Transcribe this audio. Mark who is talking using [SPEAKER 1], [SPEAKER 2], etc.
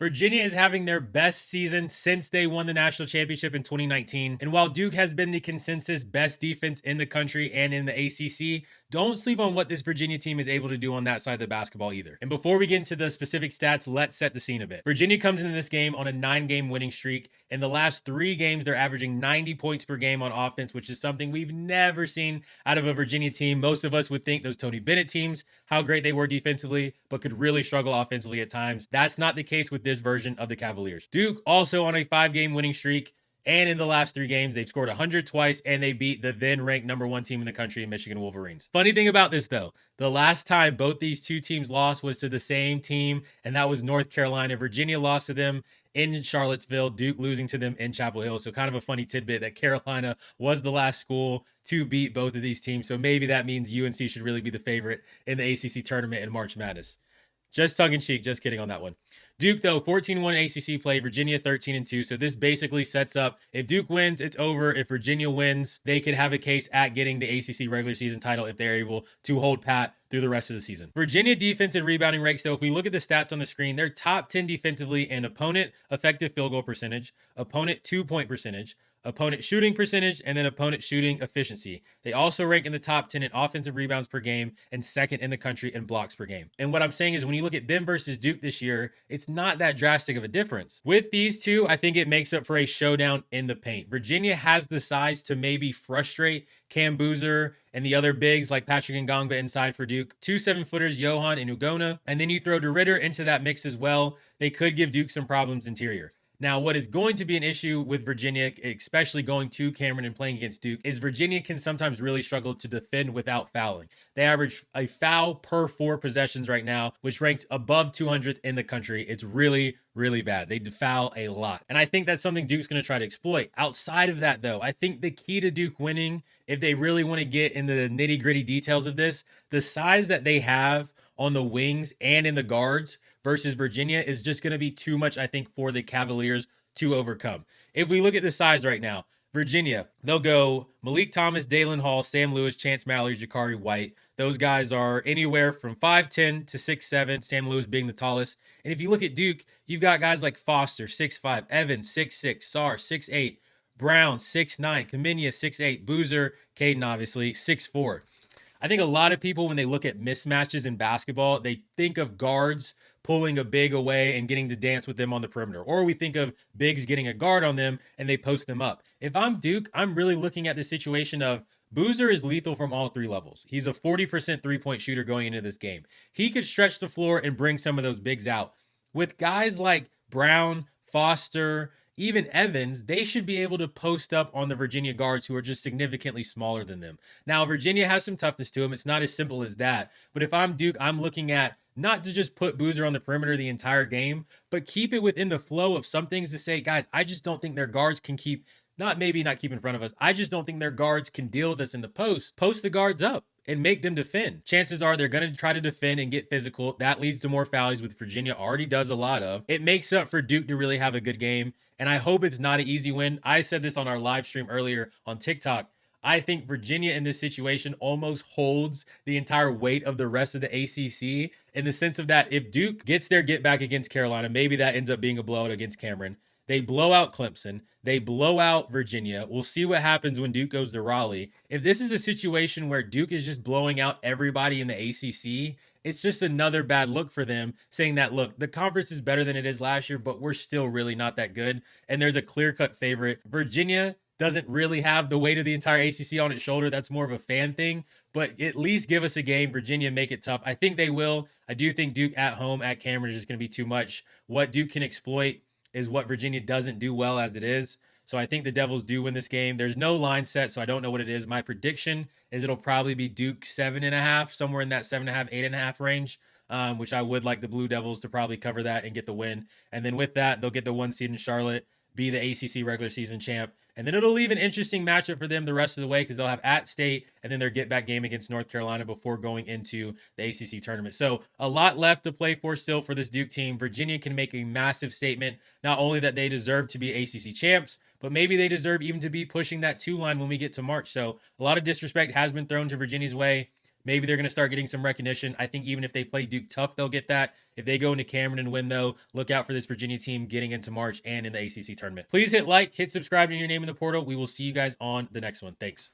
[SPEAKER 1] Virginia is having their best season since they won the national championship in 2019. And while Duke has been the consensus best defense in the country and in the ACC, don't sleep on what this Virginia team is able to do on that side of the basketball either. And before we get into the specific stats, let's set the scene a bit. Virginia comes into this game on a 9-game winning streak. In the last 3 games, they're averaging 90 points per game on offense, which is something we've never seen out of a Virginia team. Most of us would think those Tony Bennett teams, how great they were defensively, but could really struggle offensively at times. That's not the case with this version of the Cavaliers. Duke also on a 5-game winning streak. And in the last 3 games, they've scored 100 twice, and they beat the then-ranked #1 team in the country, Michigan Wolverines. Funny thing about this, though, the last time both these two teams lost was to the same team, and that was North Carolina. Virginia lost to them in Charlottesville, Duke losing to them in Chapel Hill. So kind of a funny tidbit that Carolina was the last school to beat both of these teams. So maybe that means UNC should really be the favorite in the ACC tournament in March Madness. Just tongue-in-cheek, just kidding on that one. Duke, though, 14-1 ACC play, Virginia 13-2. So this basically sets up, if Duke wins, it's over. If Virginia wins, they could have a case at getting the ACC regular season title if they're able to hold pat through the rest of the season. Virginia defense and rebounding ranks, though, if we look at the stats on the screen, they're top 10 defensively in opponent effective field goal percentage, opponent 2-point percentage, opponent shooting percentage, and then opponent shooting efficiency. They also rank in the top 10 in offensive rebounds per game and second in the country in blocks per game. And what I'm saying is when you look at them versus Duke this year, it's not that drastic of a difference. With these two, I think it makes up for a showdown in the paint. Virginia has the size to maybe frustrate Cam Boozer and the other bigs like Patrick Ngongba inside for Duke. 2 7-footers, Johan and Ugona. And then you throw DeRidder into that mix as well. They could give Duke some problems interior. Now, what is going to be an issue with Virginia, especially going to Cameron and playing against Duke, is Virginia can sometimes really struggle to defend without fouling. They average a foul per 4 possessions right now, which ranks above 200th in the country. It's really, really bad. They foul a lot. And I think that's something Duke's going to try to exploit. Outside of that, though, I think the key to Duke winning, if they really want to get into the nitty-gritty details of this, the size that they have on the wings and in the guards versus Virginia is just going to be too much, I think, for the Cavaliers to overcome. If we look at the size right now, Virginia, they'll go Malik Thomas, Dalen Hall, Sam Lewis, Chance Mallory, Jakari White. Those guys are anywhere from 5'10 to 6'7, Sam Lewis being the tallest. And if you look at Duke, you've got guys like Foster, 6'5, Evans, 6'6, Sarr, 6'8, Brown, 6'9, Kaminia, 6'8, Boozer, Caden, obviously, 6'4. I think a lot of people, when they look at mismatches in basketball, they think of guards pulling a big away and getting to dance with them on the perimeter. Or we think of bigs getting a guard on them and they post them up. If I'm Duke, I'm really looking at the situation of Boozer is lethal from all 3 levels. He's a 40% 3-point shooter going into this game. He could stretch the floor and bring some of those bigs out. With guys like Brown, Foster, even Evans, they should be able to post up on the Virginia guards who are just significantly smaller than them. Now, Virginia has some toughness to them. It's not as simple as that. But if I'm Duke, I'm looking at not to just put Boozer on the perimeter the entire game, but keep it within the flow of some things to say, guys, I just don't think their guards can keep, not keep in front of us. I just don't think their guards can deal with us in the post. Post the guards up and make them defend. Chances are they're going to try to defend and get physical. That leads to more fouls, which Virginia already does a lot of. It makes up for Duke to really have a good game, and I hope it's not an easy win. I said this on our live stream earlier on TikTok. I think Virginia in this situation almost holds the entire weight of the rest of the ACC in the sense of that if Duke gets their get back against Carolina, maybe that ends up being a blowout against Cameron. They blow out Clemson. They blow out Virginia. We'll see what happens when Duke goes to Raleigh. If this is a situation where Duke is just blowing out everybody in the ACC, it's just another bad look for them, saying that, look, the conference is better than it is last year, but we're still really not that good. And there's a clear-cut favorite. Virginia doesn't really have the weight of the entire ACC on its shoulder. That's more of a fan thing, but at least give us a game. Virginia, make it tough. I think they will. I do think Duke at home at Cameron is just going to be too much. What Duke can exploit is what Virginia doesn't do well as it is. So I think the Devils do win this game. There's no line set, so I don't know what it is. My prediction is it'll probably be Duke 7.5, somewhere in that 7.5, 8.5 range, which I would like the Blue Devils to probably cover that and get the win. And then with that, they'll get the 1 seed in Charlotte, be the ACC regular season champ. And then it'll leave an interesting matchup for them the rest of the way because they'll have at State and then their get-back game against North Carolina before going into the ACC tournament. So a lot left to play for still for this Duke team. Virginia can make a massive statement, not only that they deserve to be ACC champs, but maybe they deserve even to be pushing that 2 line when we get to March. So a lot of disrespect has been thrown to Virginia's way. maybe they're going to start getting some recognition. I think even if they play Duke tough, they'll get that. If they go into Cameron and win, though, look out for this Virginia team getting into March and in the ACC tournament. Please hit like, hit subscribe, and your name in the portal. We will see you guys on the next one. Thanks.